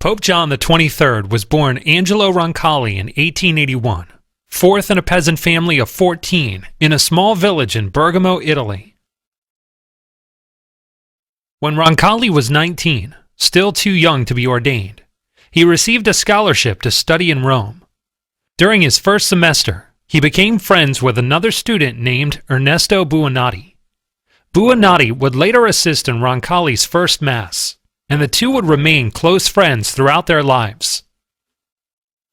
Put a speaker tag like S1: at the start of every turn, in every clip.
S1: Pope John the 23rd was born Angelo Roncalli in 1881, fourth in a peasant family of 14 in a small village in Bergamo, Italy. When Roncalli was 19, still too young to be ordained, he received a scholarship to study in Rome. During his first semester, he became friends with another student named Ernesto Buonatti. Buonatti would later assist in Roncalli's first Mass, and the two would remain close friends throughout their lives.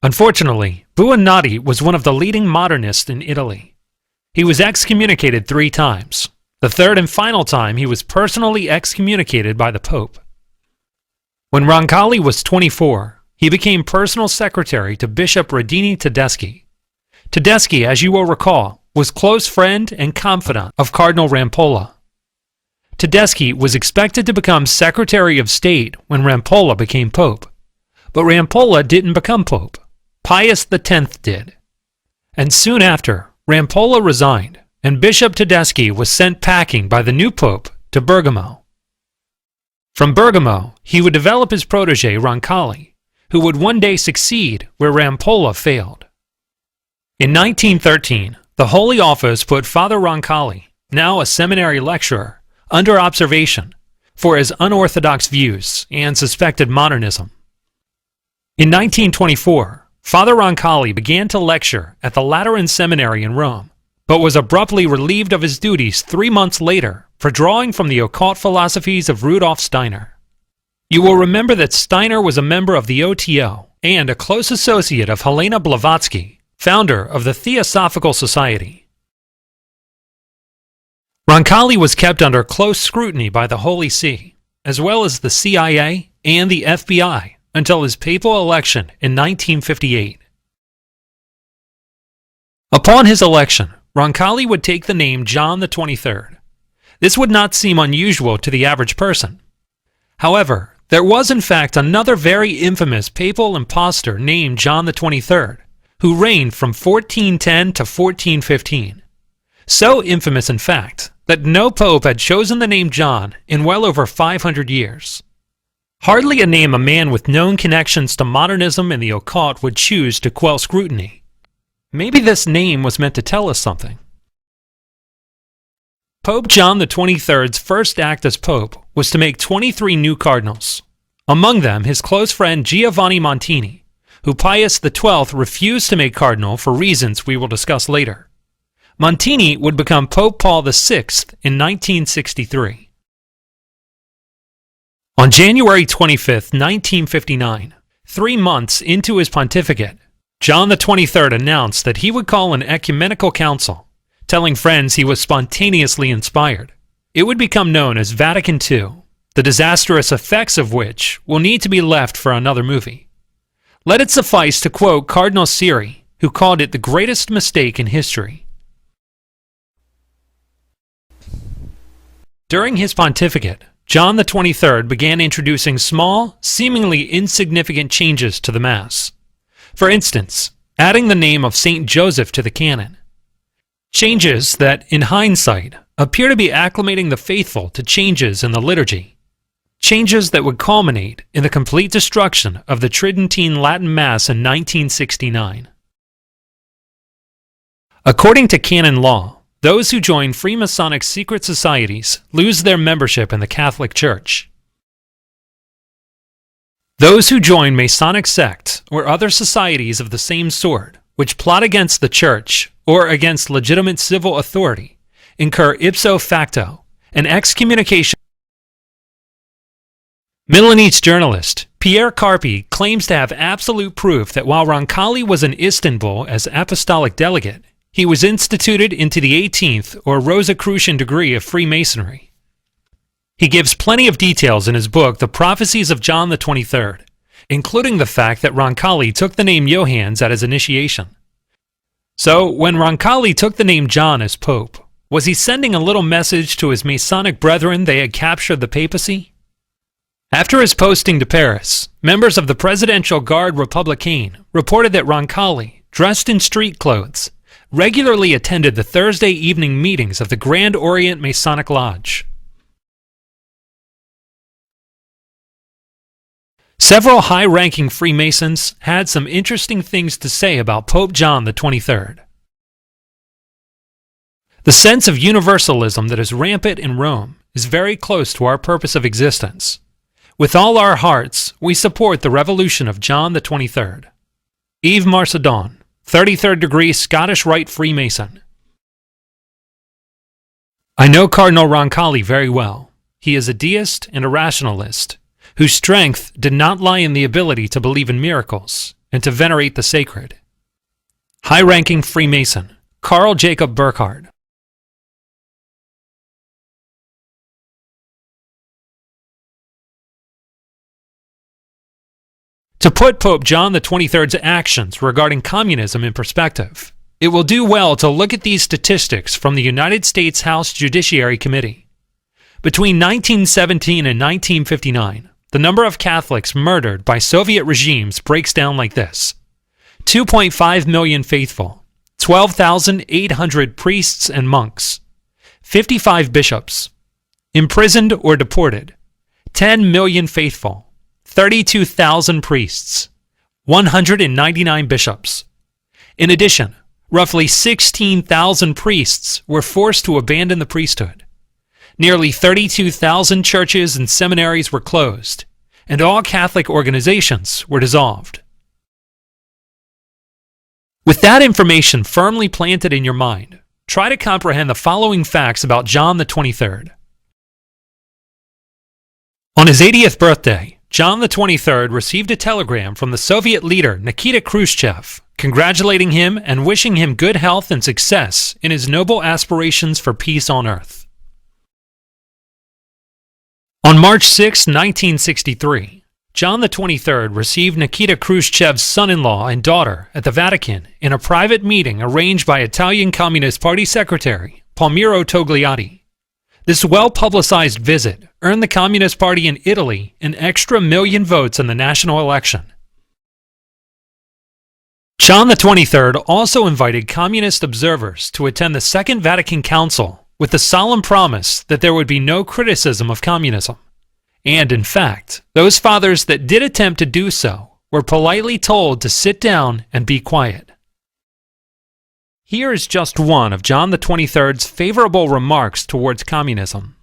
S1: Unfortunately, Buonatti was one of the leading modernists in Italy. He was excommunicated 3 times. The third and final time he was personally excommunicated by the Pope. When Roncalli was 24, he became personal secretary to Bishop Radini Tedeschi. Tedeschi, as you will recall, was close friend and confidant of Cardinal Rampolla. Tedeschi was expected to become Secretary of State when Rampolla became Pope, but Rampolla didn't become Pope. Pius X did. And soon after, Rampolla resigned, and Bishop Tedeschi was sent packing by the new Pope to Bergamo. From Bergamo, he would develop his protege Roncalli, who would one day succeed where Rampolla failed. In 1913, the Holy Office put Father Roncalli, now a seminary lecturer, under observation for his unorthodox views and suspected modernism. In 1924, Father Roncalli began to lecture at the Lateran Seminary in Rome, but was abruptly relieved of his duties 3 months later for drawing from the occult philosophies of Rudolf Steiner. You will remember that Steiner was a member of the OTO and a close associate of Helena Blavatsky, founder of the Theosophical Society. Roncalli was kept under close scrutiny by the Holy See, as well as the CIA and the FBI, until his papal election in 1958. Upon his election, Roncalli would take the name John the 23rd. This would not seem unusual to the average person. However, there was in fact another very infamous papal impostor named John the 23rd, who reigned from 1410 to 1415. So infamous, in fact, that no pope had chosen the name John in well over 500 years. Hardly a name a man with known connections to modernism and the occult would choose to quell scrutiny. Maybe this name was meant to tell us something. Pope John the 23rd's first act as pope was to make 23 new cardinals, among them his close friend Giovanni Montini, who Pius XII refused to make cardinal for reasons we will discuss later. Montini would become Pope Paul VI in 1963. On January 25, 1959, 3 months into his pontificate, John the 23rd announced that he would call an ecumenical council, telling friends he was spontaneously inspired. It would become known as Vatican II, the disastrous effects of which will need to be left for another movie. Let it suffice to quote Cardinal Siri, who called it the greatest mistake in history. During his pontificate, John the 23rd began introducing small, seemingly insignificant changes to the Mass. For instance, adding the name of Saint Joseph to the canon. Changes that, in hindsight, appear to be acclimating the faithful to changes in the liturgy. Changes that would culminate in the complete destruction of the Tridentine Latin Mass in 1969. According to canon law, those who join Freemasonic secret societies lose their membership in the Catholic Church. Those who join Masonic sects or other societies of the same sort, which plot against the Church or against legitimate civil authority, incur ipso facto an excommunication. Milanese journalist Pierre Carpi claims to have absolute proof that while Roncalli was in Istanbul as apostolic delegate, he was instituted into the 18th or Rosicrucian degree of Freemasonry. He gives plenty of details in his book The Prophecies of John the 23rd, including the fact that Roncalli took the name Johannes at his initiation. So, when Roncalli took the name John as Pope, was he sending a little message to his Masonic brethren they had captured the papacy? After his posting to Paris, members of the Presidential Guard Républicain reported that Roncalli, dressed in street clothes, regularly attended the Thursday evening meetings of the Grand Orient Masonic Lodge. Several high-ranking Freemasons had some interesting things to say about Pope John the 23rd. The sense of universalism that is rampant in Rome is very close to our purpose of existence. With all our hearts, we support the revolution of John the 23rd. Yves Marcedon, 33rd degree Scottish Rite Freemason. I know Cardinal Roncalli very well. He is a deist and a rationalist, whose strength did not lie in the ability to believe in miracles and to venerate the sacred. High-ranking Freemason, Carl Jacob Burckhardt. To put Pope John the 23rd's actions regarding communism in perspective, it will do well to look at these statistics from the United States House Judiciary Committee. Between 1917 and 1959, the number of Catholics murdered by Soviet regimes breaks down like this: 2.5 million faithful, 12,800 priests and monks, 55 bishops, imprisoned or deported, 10 million faithful, 32,000 priests, 199 bishops. In addition, roughly 16,000 priests were forced to abandon the priesthood. Nearly 32,000 churches and seminaries were closed, and all Catholic organizations were dissolved. With that information firmly planted in your mind, try to comprehend the following facts about John the 23rd. On his 80th birthday, John the 23rd received a telegram from the Soviet leader Nikita Khrushchev, congratulating him and wishing him good health and success in his noble aspirations for peace on earth. On March 6, 1963, John the 23rd received Nikita Khrushchev's son-in-law and daughter at the Vatican in a private meeting arranged by Italian Communist Party Secretary Palmiro Togliatti. This well-publicized visit earned the Communist Party in Italy an extra 1 million votes in the national election. John the 23rd also invited communist observers to attend the Second Vatican Council with the solemn promise that there would be no criticism of communism. And in fact, those fathers that did attempt to do so were politely told to sit down and be quiet. Here is just one of John the 23rd's favorable remarks towards communism.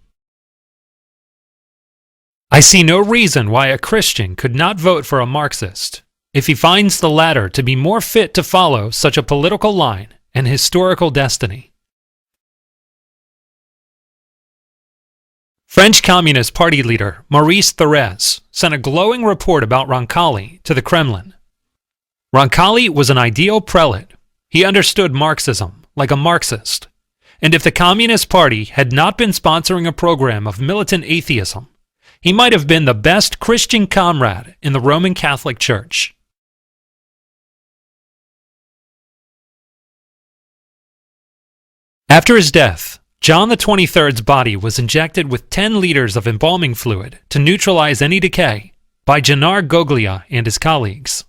S1: I see no reason why a Christian could not vote for a Marxist if he finds the latter to be more fit to follow such a political line and historical destiny. French Communist Party leader Maurice Thorez sent a glowing report about Roncalli to the Kremlin. Roncalli was an ideal prelate. He understood Marxism like a Marxist, and if the Communist Party had not been sponsoring a program of militant atheism, he might have been the best Christian comrade in the Roman Catholic Church. After his death, John the 23rd's body was injected with 10 liters of embalming fluid to neutralize any decay by Gennaro Goglia and his colleagues.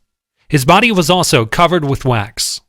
S1: His body was also covered with wax.